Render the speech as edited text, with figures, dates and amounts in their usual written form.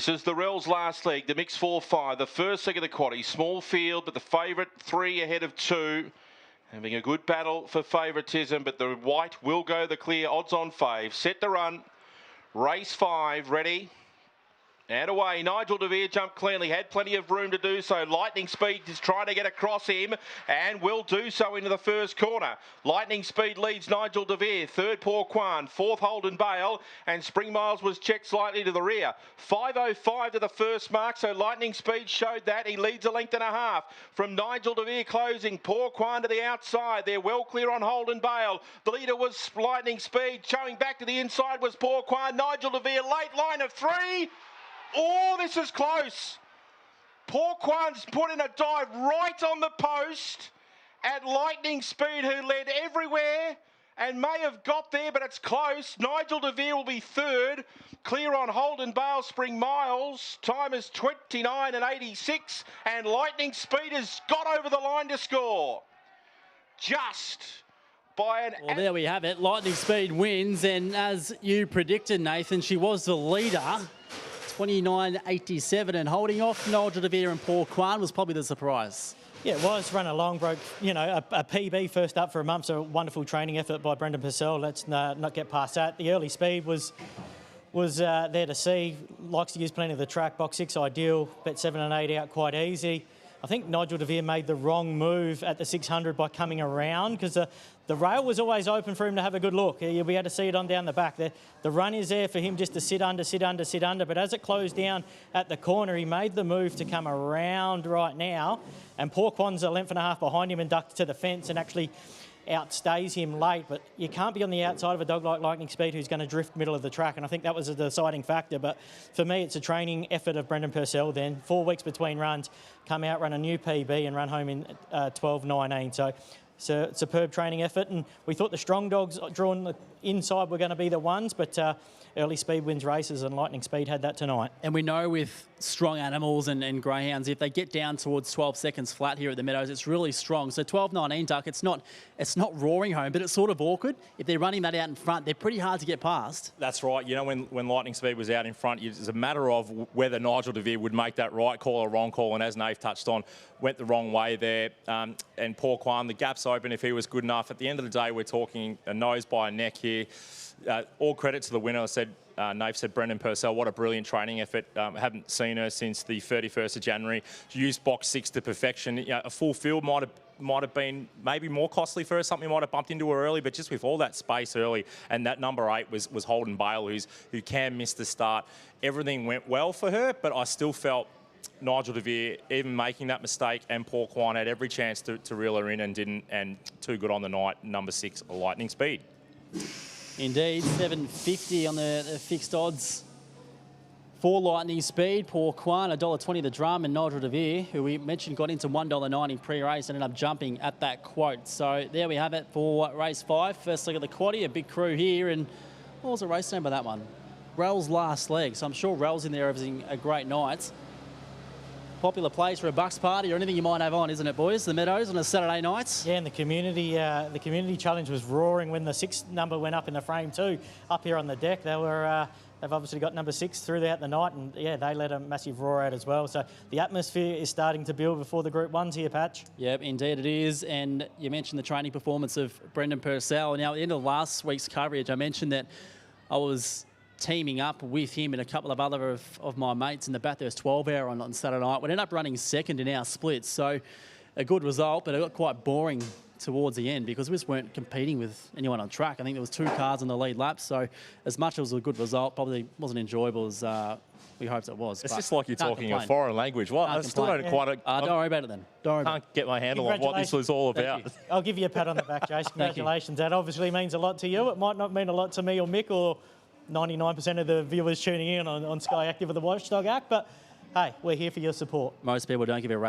This is the Rel's last leg, the mixed 4-5, the first leg of the quaddie. Small field, but the favourite 3 ahead of 2. Having a good battle for favouritism, but the white will go the clear. Odds on fave. Set to run. Race 5, ready. And away, Nigel De Vere jumped cleanly, had plenty of room to do so. Lightning Speed is trying to get across him and will do so into the first corner. Lightning Speed leads Nigel De Vere, third Poor Quan, fourth Holden Bale, and Spring Miles was checked slightly to the rear. 5.05 to the first mark, so Lightning Speed showed that. He leads a length and a half from Nigel De Vere closing. Poor Quan to the outside. They're well clear on Holden Bale. The leader was Lightning Speed. Showing back to the inside was Poor Quan. Nigel De Vere, late line of 3. Oh, this is close. Poor Quan's put in a dive right on the post at Lightning Speed, who led everywhere and may have got there, but it's close. Nigel De Vere will be third. Clear on Holden Bale, Spring Miles. Time is 29.86, and Lightning Speed has got over the line to score. Just by an... Well, there we have it. Lightning Speed wins, and as you predicted, Nathan, she was the leader. 29.87, and holding off Nigel De Vere and Poor Quan was probably the surprise. Yeah, it was. Run along, broke, you know, a PB first up for a month, so a wonderful training effort by Brendan Purcell. Let's not get past that. The early speed was there to see. Likes to use plenty of the track. Box 6 ideal, bet 7 and 8 out quite easy. I think Nigel De Vere made the wrong move at the 600 by coming around, because the rail was always open for him to have a good look. You'll be able to see it on down the back. The run is there for him just to sit under, but as it closed down at the corner, he made the move to come around right now, and Poor Quan's a length and a half behind him and ducked to the fence and actually outstays him late. But you can't be on the outside of a dog like Lightning Speed who's going to drift middle of the track, and I think that was a deciding factor. But for me, it's a training effort of Brendan Purcell then. 4 weeks between runs, come out, run a new PB and run home in 12.19. So it's a superb training effort, and we thought the strong dogs drawn the inside were going to be the ones, but early speed wins races, and Lightning Speed had that tonight. And we know with strong animals and greyhounds, if they get down towards 12 seconds flat here at the Meadows, it's really strong. So 12.19, Duck, it's not roaring home, but it's sort of awkward. If they're running that out in front, they're pretty hard to get past. That's right. You know, when Lightning Speed was out in front, it's a matter of whether Nigel De Vere would make that right call or wrong call, and as Nave touched on, went the wrong way there. And Poor Quan, the gap's open if he was good enough. At the end of the day, we're talking a nose by a neck here. All credit to the winner. Nave said Brendan Purcell, what a brilliant training effort. Haven't seen her since the 31st of January. She used box 6 to perfection. You know, a full field might have been maybe more costly for her. Something might have bumped into her early, but just with all that space early, and that number 8 was Holden Bale, who can miss the start. Everything went well for her, but I still felt Nigel De Vere, even making that mistake, and Poor Quan had every chance to reel her in and didn't, and too good on the night. Number 6, Lightning Speed. Indeed, 7.50 on the fixed odds for Lightning Speed. Poor Quan, $1.20 the drum, and Nigel De Vere, who we mentioned got into $1.90 pre-race, ended up jumping at that quote. So there we have it for race 5. First leg of the quaddie, a big crew here, and what was the race name by that one? Rel's last leg. So I'm sure Rel's in there having a great night. Popular place for a Bucks party or anything you might have on, isn't it, boys? The Meadows on a Saturday night. Yeah, and the community challenge was roaring when the 6 number went up in the frame too. Up here on the deck, they've obviously got number 6 throughout the night, and yeah, they let a massive roar out as well. So the atmosphere is starting to build before the Group 1s here, Patch. Yep, indeed it is. And you mentioned the training performance of Brendan Purcell. Now, at the end of last week's coverage, I mentioned that I was teaming up with him and a couple of other of my mates in the Bathurst 12 hour on Saturday night. We ended up running second in our splits, so a good result, but it got quite boring towards the end because we just weren't competing with anyone on track. I think there was 2 cars on the lead lap, so as much as it was a good result, probably wasn't enjoyable as we hoped it was. It's just like you're talking a foreign language. Well, I still don't quite... don't worry about it then. Don't worry about it. Can't get my handle on what this was all about. I'll give you a pat on the back, Jace. Congratulations. That obviously means a lot to you. It might not mean a lot to me or Mick or 99% of the viewers tuning in on Sky Active of the Watchdog Act, but hey, we're here for your support. Most people don't give a rat's